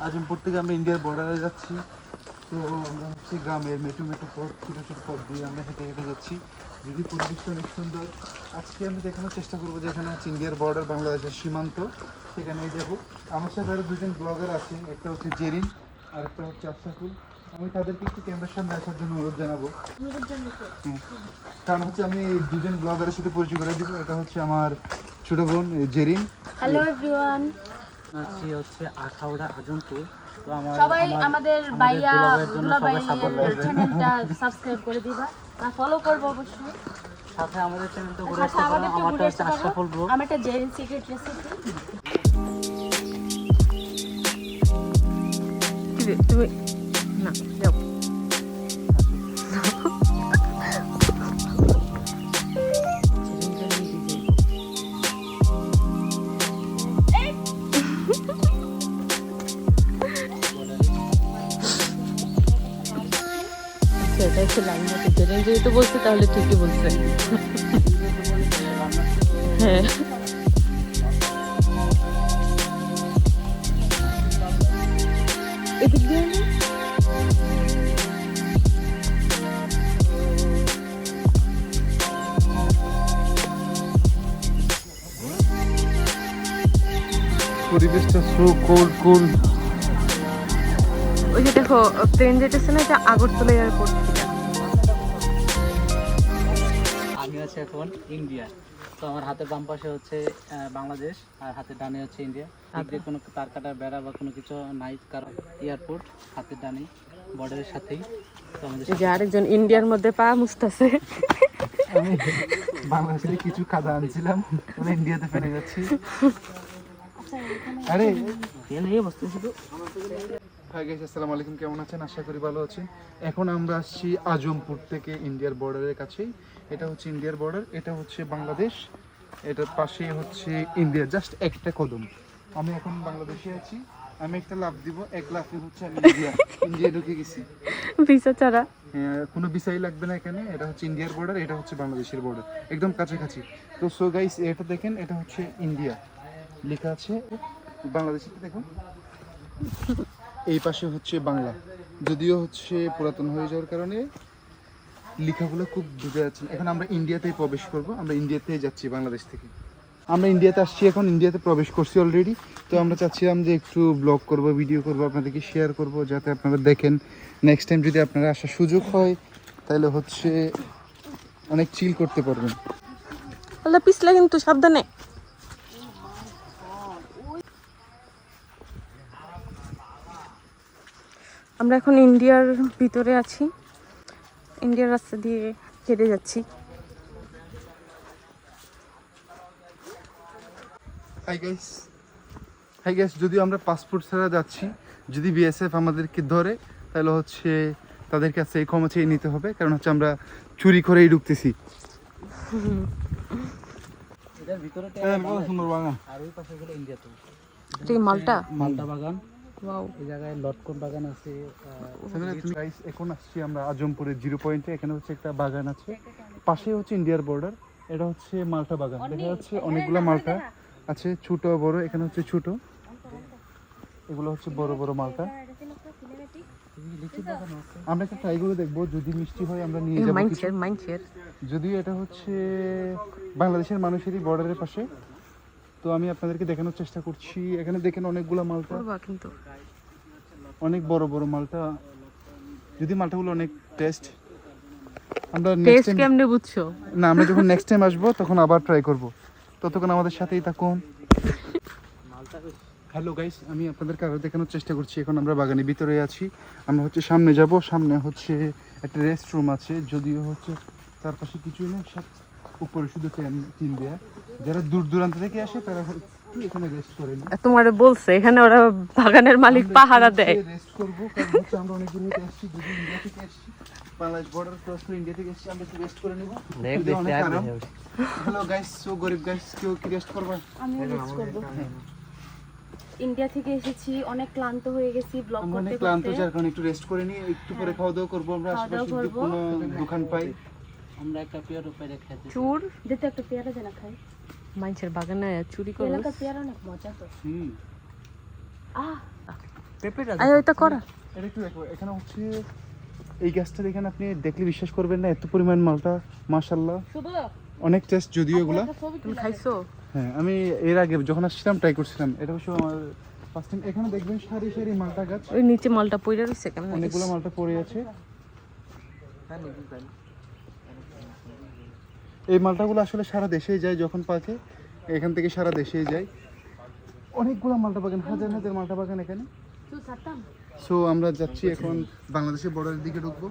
আজিমপুর থেকে আমরা ইন্ডিয়ার বর্ডারে যাচ্ছি। তো আমরা হচ্ছে গ্রামের মেটু মেটু পথ, ছোটো ছোটো পথ দিয়ে আমরা হেঁটে হেঁটে যাচ্ছি। যদি পরিবেশটা অনেক সুন্দর। আজকে আমি দেখানোর চেষ্টা করবো যে এখানে হচ্ছে ইন্ডিয়ার বর্ডার, বাংলাদেশের সীমান্ত, সেখানেই যাবো। আমার সাথে আরও দুজন ব্লগার আছে, একটা হচ্ছে জেরিন আর একটা হচ্ছে আশরাফুল। আমি তাদেরকে একটু ক্যামেরার সামনে আসার জন্য অনুরোধ জানাবো। কারণ হচ্ছে আমি দুজন ব্লগারের সাথে পরিচয় করে দিব। এটা হচ্ছে আমার ছোট বোন জেরিন। হ্যালো এভরিওয়ান, আছি হচ্ছে আখাউড়া আজমপুর। তো সবাই আমাদের ভাইয়া দুলাভাই চ্যানেলটা সাবস্ক্রাইব করে দিবা আর ফলো করব অবশ্যই। সাথে আমাদের চ্যানেলটা ঘুরে সাথে আমাদের একটু ঘুরে আসতে পারো। আশরাফুল ব্লগ। আমি একটা জেরিন সিক্রেট রেসিপি। তুমি না যাও। এটা হচ্ছে লাইন মতো জেনে যেহেতু বলছে তাহলে ঠিকই বলছে। হ্যাঁ এদিক দিয়ে পরিবেশটা সো কুল। ওই যে দেখো ট্রেন যেতেছে না, এটা আগরতলা এয়ারপোর্ট থেকে। আমি আছি এখন ইন্ডিয়া। তো আমার হাতের বাম পাশে হচ্ছে বাংলাদেশ আর হাতের ডানে হচ্ছে ইন্ডিয়া। হাতে কোনো তার কাটা বেড়া বা কোনো কিছু নাই, কারণ এয়ারপোর্ট হাতের ডানে বর্ডারের সাথেই। তো আমাদের যে আরেকজন ইন্ডিয়ার মধ্যে পা মুছতেছে। আমি বাংলাদেশে কিছু খাদা আনছিলাম, মানে ইন্ডিয়াতে ফেলে যাচ্ছি। আরে তেল নিয়ে বসতেছিল। হাই গাইস, আসসালামু আলাইকুম। কেমন আছেন? আশা করি ভালো আছেন। এখন আমরা আসছি আজমপুর থেকে, ইন্ডিয়ার বর্ডারের কাছেই। এটা হচ্ছে ইন্ডিয়ার বর্ডার, এটা হচ্ছে বাংলাদেশ, এটার পাশে হচ্ছে ইন্ডিয়া, জাস্ট একটা কদম। আমি এখন বাংলাদেশে আছি, আমি একটা লাফ দিব, এক লাফে হচ্ছে আমি ইন্ডিয়া ঢুকে গেছি। ভিসা ছাড়া কোনো বিষয় লাগবে না এখানে। এটা হচ্ছে ইন্ডিয়ার বর্ডার, এটা হচ্ছে বাংলাদেশের বর্ডার, একদম কাছাকাছি। তো সো গাইস, এটা দেখেন, এটা হচ্ছে ইন্ডিয়া লেখা আছে, বাংলাদেশে দেখুন এই পাশে হচ্ছে বাংলা। যদিও হচ্ছে পুরাতন হয়ে যাওয়ার কারণে লেখাগুলো খুব বোঝা যাচ্ছে না। এখন আমরা ইন্ডিয়াতেই প্রবেশ করব, আমরা ইন্ডিয়াতেই যাচ্ছি বাংলাদেশ থেকে। আমরা ইন্ডিয়াতে আসছি, এখন ইন্ডিয়াতে প্রবেশ করছি অলরেডি। তো আমরা চাচ্ছিলাম যে একটু ব্লগ করব, ভিডিও করব, আপনাদেরকে শেয়ার করব, যাতে আপনারা দেখেন। নেক্সট টাইম যদি আপনারা আসার সুযোগ হয় তাহলে হচ্ছে অনেক চিল করতে পারবেন। আল্লাহ পিছলা কিন্তু সাবধানে। আমরা এখন ইন্ডিয়ার ভিতরে আছি, ইন্ডিয়ার রাস্তা দিয়ে হেঁটে যাচ্ছি। হাই গাইস, যদিও আমরা পাসপোর্ট ছাড়া যাচ্ছি, যদি বিএসএফ আমাদেরকে ধরে তাহলে হচ্ছে তাদের কাছে এই ক্ষমা চেয়ে নিতে হবে, কারণ হচ্ছে আমরা চুরি করেই ঢুকতেছি। এটার ভিতরে সুন্দর বাগান, আর ওই পাশে গেলে ইন্ডিয়াতে এটা মালটা মালটা বাগান। ওয়াও, এই জায়গায় লটকন বাগান আছে। গাইস এখন আসছি আমরা আজমপুরের 0 পয়েন্টে। এখানে হচ্ছে একটা বাগান আছে, পাশে হচ্ছে ইন্ডিয়ার বর্ডার। এটা হচ্ছে মালটা বাগান, দেখা যাচ্ছে অনেকগুলো মালটা আছে, ছোট বড়। এখানে হচ্ছে ছোট, এগুলো হচ্ছে বড় বড় মালটা। আমরা একটা ট্রাই করে দেখবো, যদি মিষ্টি হয় আমরা নিয়ে যাবো কিছু। যদিও এটা হচ্ছে বাংলাদেশের মানুষেরই বর্ডারের পাশে। তো আমি আপনাদেরকে দেখানোর চেষ্টা করছি। এখানে দেখেন অনেকগুলো মালটা, কিন্তু অনেক বড় বড় মালটা। যদি মালটাগুলো অনেক টেস্ট, আমরা টেস্ট কেমনে বুঝছো? না, আমরা যখন নেক্সট টাইম আসবো তখন আবার ট্রাই করব। ততক্ষণ আমাদের সাথেই থাকুন। হ্যালো গাইস, আমি আপনাদেরকে আরও দেখানোর চেষ্টা করছি। এখন আমরা বাগানের ভিতরে আছি, আমরা হচ্ছে সামনে যাব। সামনে হচ্ছে একটা রেস্ট রুম আছে, যদিও হচ্ছে তার পাশে কিছুই নেই, সব উপরে শুধু টিন দেয়া। যারা দূর দূরান্ত থেকে আসে তারা এখানে রেস্ট করে নি। তোমার বলছে এখানে ওরা বাগানের মালিক পাহারা দেয়। রেস্ট করবো, কারণ হচ্ছে আমরা অনেক দূর থেকে আসছি, যদি ইন্ডিয়া থেকে আসছি, বাংলাদেশ বর্ডার ক্রস করে ইন্ডিয়া থেকে এসেছি, আমরা একটু রেস্ট করে নিব। হ্যালো গাইস, সো গরিব গাইস, কেউ কি রেস্ট করবে? আমি রেস্ট করব। ইন্ডিয়া থেকে এসেছি, অনেক ক্লান্ত হয়ে গেছি ব্লগ করতে অনেক ক্লান্ত, যার কারণে একটু রেস্ট করে নিই। একটু পরে খাওয়া দাওয়া করবো আমরা, আশেপাশে যদি কোনো দোকান পাই। আমরা একটা পেয়ার উপরে খেতে চুর দিতে, একটা পেয়ারা জানা খাই। মানুষের বাগানে চুরি করে এলাকার পেয়ারা অনেক মজা তো। পেঁপেটা আরে ওইটা করা এটা একটু দেখো, এখানে হচ্ছে এই গাছটা দেখেন, আপনি দেখলে বিশ্বাস করবেন না, এত পরিমাণ মালটা, মাশাআল্লাহ শুভ অনেক টেস্ট যদিও এগুলা। তুমি খাইছো? হ্যাঁ, আমি এর আগে যখন আসছিলাম ট্রাই করছিলাম, এটা অবশ্য আমার ফার্স্ট টাইম। এখানে দেখবেন সারি সারি মালটা গাছ, ওই নিচে মালটা পড়ে রইছে কেমন? অনেকগুলো মালটা পড়ে আছে। এই মালটাগুলো আসলে সারা দেশেই যায়, যখন পাকে এখান থেকে সারা দেশেই যায়। অনেকগুলো মালটা বাগান, হাজার হাজার মালটা বাগান এখানে। তুই ছাড়তাম? সো আমরা যাচ্ছি এখন বাংলাদেশের বর্ডারের দিকে ঢুকবো।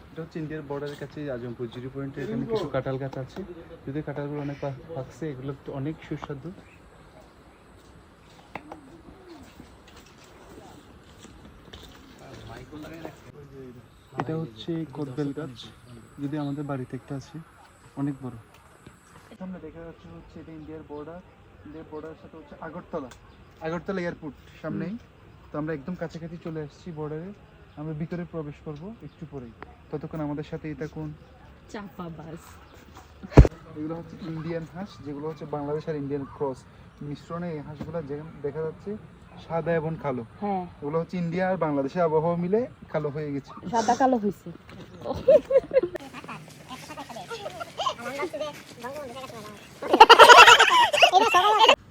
এটা হচ্ছে ইন্ডিয়ার বর্ডারের কাছে আজমপুর জিরো পয়েন্টে। এখানে কিছু কাঁঠাল গাছ আছে, যদি কাঁঠালগুলো অনেক পাকছে, এগুলো তো অনেক সুস্বাদু। এটা হচ্ছে কদবেল গাছ, যদি আমাদের বাড়িতে একটা আছে, অনেক বড়। সামনে দেখা যাচ্ছে হচ্ছে এটা ইন্ডিয়ার বর্ডার। ইন্ডিয়ার বর্ডারের সাথে হচ্ছে আগরতলা, আগরতলা এয়ারপোর্ট সামনেই। তো আমরা একদম কাছাকাছি চলে আসছি বর্ডারে। আমরা ভিতরে প্রবেশ করব একটু পরেই, ততক্ষণ আমাদের সাথেই থাকুন। চাপা বাস। এগুলো হচ্ছে ইন্ডিয়ান হাঁস, যেগুলো হচ্ছে বাংলাদেশ আর ইন্ডিয়ান ক্রস মিশ্রণে। এই হাঁসগুলো দেখা যাচ্ছে সাদা এবং কালো। হ্যাঁ, ওগুলো হচ্ছে ইন্ডিয়া আর বাংলাদেশের আবহাওয়া মিলে কালো হয়ে গেছে। সাদা কালো হইছে।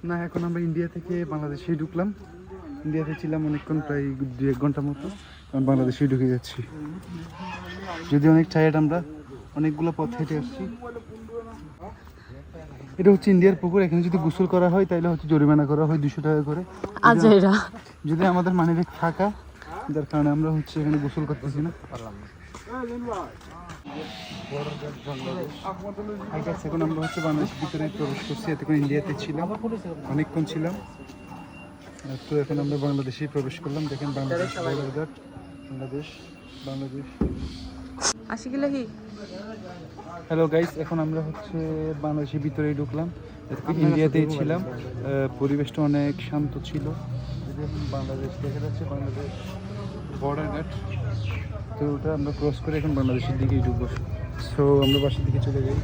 না, এখন আমরা ইন্ডিয়া থেকে বাংলাদেশে ঢুকলাম। ইন্ডিয়াতে ছিলাম অনেকক্ষণ, প্রায় 2-1 ঘন্টার মতো। এখন বাংলাদেশে ঢুকে যাচ্ছি। যদি অনেক টায়ার্ড, আমরা অনেকগুলো পথ হেঁটে আসছি। এটা হচ্ছে ইন্ডিয়ার পুকুর। এখানে যদি গোসল করা হয় তাহলে হচ্ছে জরিমানা করা হয় 200 টাকা করে। আজেরা যদি আমাদের মানিব্যাগ থাকা, যার কারণে আমরা হচ্ছে এখানে গোসল করতেছি না। এখন আমরা হচ্ছে বাংলাদেশের ভিতরে প্রবেশ করছি। এতক্ষণ ইন্ডিয়াতে ছিলাম, অনেকক্ষণ ছিলাম। তো এখন আমরা বাংলাদেশেই প্রবেশ করলাম। দেখেন বাংলাদেশ বর্ডার গার্ড, বাংলাদেশ, বাংলাদেশ। আশিকিলাহি। হ্যালো গাইস, এখন আমরা হচ্ছে বাংলাদেশের ভিতরেই ঢুকলাম। এতক্ষণ ইন্ডিয়াতেই ছিলাম, পরিবেশটা অনেক শান্ত ছিল। যদি এখন বাংলাদেশ দেখা যাচ্ছে, বাংলাদেশ বর্ডার গার্ড। তো ওটা আমরা ক্রস করে এখন বাংলাদেশের দিকেই ঢুকবো। সো আমরা বাসার দিকে চলে যাই।